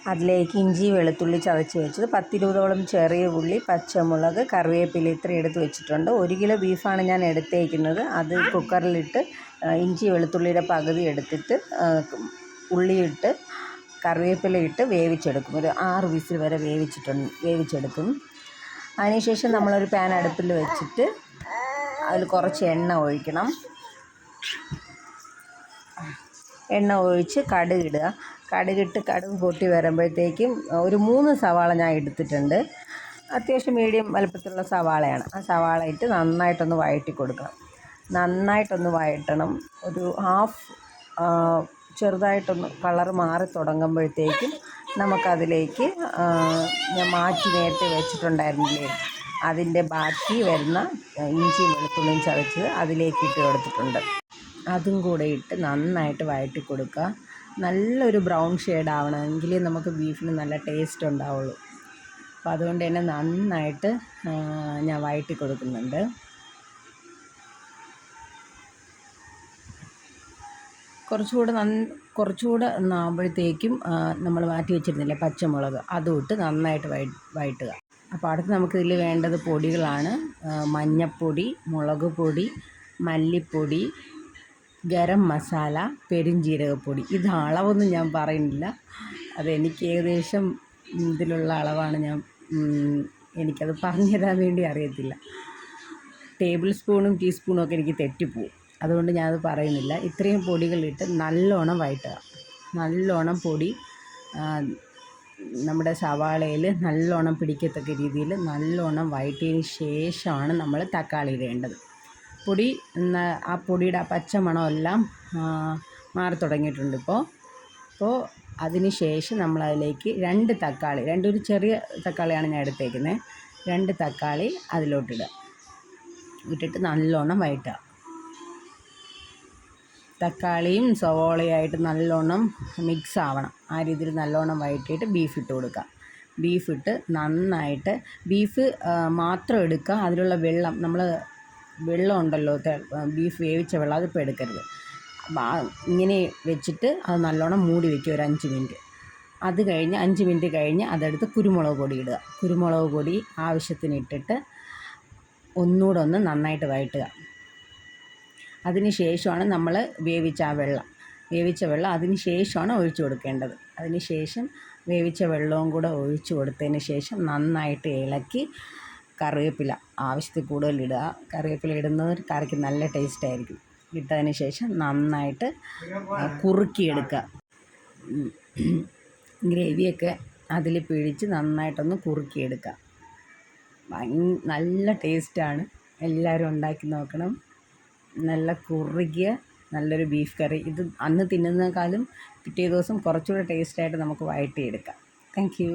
അതിലേക്ക് ഇഞ്ചി വെളുത്തുള്ളി ചതച്ച് വെച്ചത്, 10-20ഓളം ചെറിയ ഉള്ളി, പച്ചമുളക്, കറിവേപ്പില ഇത്രയും എടുത്ത് വെച്ചിട്ടുണ്ട്. 1 കിലോ ബീഫാണ് ഞാൻ എടുത്തേക്കുന്നത്. അത് കുക്കറിലിട്ട് ഇഞ്ചി വെളുത്തുള്ളിയുടെ പകുതി എടുത്തിട്ട് ഉള്ളിയിട്ട് കറിവേപ്പില ഇട്ട് വേവിച്ചെടുക്കും. ഒരു 6 വിസിൽ വരെ വേവിച്ചെടുക്കും. അതിനുശേഷം നമ്മളൊരു പാൻ അടുപ്പിൽ വെച്ചിട്ട് അതിൽ കുറച്ച് എണ്ണ ഒഴിക്കണം. എണ്ണ ഒഴിച്ച് കടുകിടുക. കടുക് പൊട്ടി വരുമ്പോഴത്തേക്കും ഒരു 3 സവാള ഞാൻ എടുത്തിട്ടുണ്ട്. അത്യാവശ്യം മീഡിയം വലുപ്പത്തിലുള്ള സവാളയാണ്. ആ സവാള ഇട്ട് നന്നായിട്ടൊന്ന് വഴറ്റി കൊടുക്കണം. നന്നായിട്ടൊന്ന് വഴറ്റണം. ഒരു ചെറുതായിട്ടൊന്ന് കളറ് മാറി തുടങ്ങുമ്പോഴത്തേക്കും നമുക്കതിലേക്ക് ഞാൻ മാറ്റി നേരത്തെ വെച്ചിട്ടുണ്ടായിരുന്നില്ലേ, അതിൻ്റെ ബാക്കി വരുന്ന ഇഞ്ചിയും വെളുത്തുള്ളിയും ചതച്ചത് അതിലേക്ക് ഇട്ട് കൊടുത്തിട്ടുണ്ട്. അതും കൂടെ ഇട്ട് നന്നായിട്ട് വഴറ്റി കൊടുക്കുക. നല്ലൊരു ബ്രൗൺ ഷെയ്ഡ് ആവണമെങ്കിൽ നമുക്ക് ബീഫിന് നല്ല ടേസ്റ്റ് ഉണ്ടാവുള്ളൂ. അപ്പോൾ അതുകൊണ്ട് തന്നെ നന്നായിട്ട് ഞാൻ വഴറ്റി കൊടുക്കുന്നുണ്ട്. കുറച്ചുകൂടെ ഒന്നാകുമ്പോഴത്തേക്കും നമ്മൾ മാറ്റി വെച്ചിരുന്നില്ലേ പച്ചമുളക്, അതും ഇട്ട് നന്നായിട്ട് വഴറ്റുക. അപ്പോൾ അടുത്ത് നമുക്കിതിൽ വേണ്ടത് പൊടികളാണ്. മഞ്ഞൾപ്പൊടി, മുളക് പൊടി, മല്ലിപ്പൊടി, ഗരം മസാല, പെരുംജീരകപ്പൊടി. ഇത് അളവൊന്നും ഞാൻ പറയുന്നില്ല, അതെനിക്ക് ഏകദേശം ഇതിലുള്ള അളവാണ്. എനിക്കത് പറഞ്ഞു തരാൻ വേണ്ടി അറിയത്തില്ല. ടേബിൾ സ്പൂണും ടീസ്പൂണും ഒക്കെ എനിക്ക് തെറ്റിപ്പോവും, അതുകൊണ്ട് ഞാനത് പറയുന്നില്ല. ഇത്രയും പൊടികളിട്ട് നല്ലോണം വഴറ്റുക. നല്ലോണം പൊടി നമ്മുടെ സവാളയിൽ നല്ലോണം പിടിക്കത്തക്ക രീതിയിൽ നല്ലോണം വഴറ്റിയതിന് ശേഷമാണ് നമ്മൾ തക്കാളി ഇടേണ്ടത്. ആ പൊടിയുടെ ആ പച്ചമണമെല്ലാം മാറി തുടങ്ങിയിട്ടുണ്ട് ഇപ്പോൾ അതിന് ശേഷം നമ്മളതിലേക്ക് 2 തക്കാളി, ഒരു ചെറിയ തക്കാളിയാണ് ഞാൻ എടുത്തേക്കുന്നത്, 2 തക്കാളി അതിലോട്ടിടുക. ഇട്ടിട്ട് നല്ലോണം വഴറ്റുക. തക്കാളിയും സവോളയായിട്ട് നല്ലോണം മിക്സ് ആവണം. ആ രീതിയിൽ നല്ലോണം വഴറ്റിയിട്ട് ബീഫ് ഇട്ട് കൊടുക്കുക. ബീഫ് നന്നായിട്ട് മാത്രം എടുക്കുക. അതിലുള്ള വെള്ളം ഉണ്ടല്ലോ, ബീഫ് വേവിച്ച വെള്ളം, അതിപ്പോൾ എടുക്കരുത്. ഇങ്ങനെ വെച്ചിട്ട് അത് നല്ലോണം മൂടി വയ്ക്കുക ഒരു 5 മിനിറ്റ്. 5 മിനിറ്റ് കഴിഞ്ഞ് അതെടുത്ത് കുരുമുളക് പൊടി ഇടുക. കുരുമുളക് പൊടി ആവശ്യത്തിന് ഇട്ടിട്ട് ഒന്നുകൂടെ നന്നായിട്ട് വഴറ്റുക. അതിന് ശേഷമാണ് നമ്മൾ വേവിച്ച വെള്ളം അതിന് ശേഷമാണ് ഒഴിച്ചു കൊടുക്കേണ്ടത്. അതിന് ശേഷം വേവിച്ച വെള്ളവും കൂടെ ഒഴിച്ചു കൊടുത്തതിന് ശേഷം നന്നായിട്ട് ഇളക്കി കറിവേപ്പില ആവശ്യത്തിൽ കൂടുതൽ ഇടുക. കറിവേപ്പില ഇടുന്നത് കറിക്ക് നല്ല ടേസ്റ്റ് ആയിരിക്കും. ഇട്ടതിന് ശേഷം നന്നായിട്ട് കുറുക്കിയെടുക്കുക. ഗ്രേവിയൊക്കെ അതിൽ പിടിച്ച് നന്നായിട്ടൊന്ന് കുറുക്കിയെടുക്കുക. നല്ല ടേസ്റ്റാണ്. എല്ലാവരും ഉണ്ടാക്കി നോക്കണം. നല്ല കുറുകിയ നല്ലൊരു ബീഫ് കറി. ഇത് അന്ന് തിന്നുന്നതിനേക്കാളും പിറ്റേ ദിവസം കുറച്ചുകൂടെ ടേസ്റ്റായിട്ട് നമുക്ക് വഴറ്റിയെടുക്കാം. Thank you.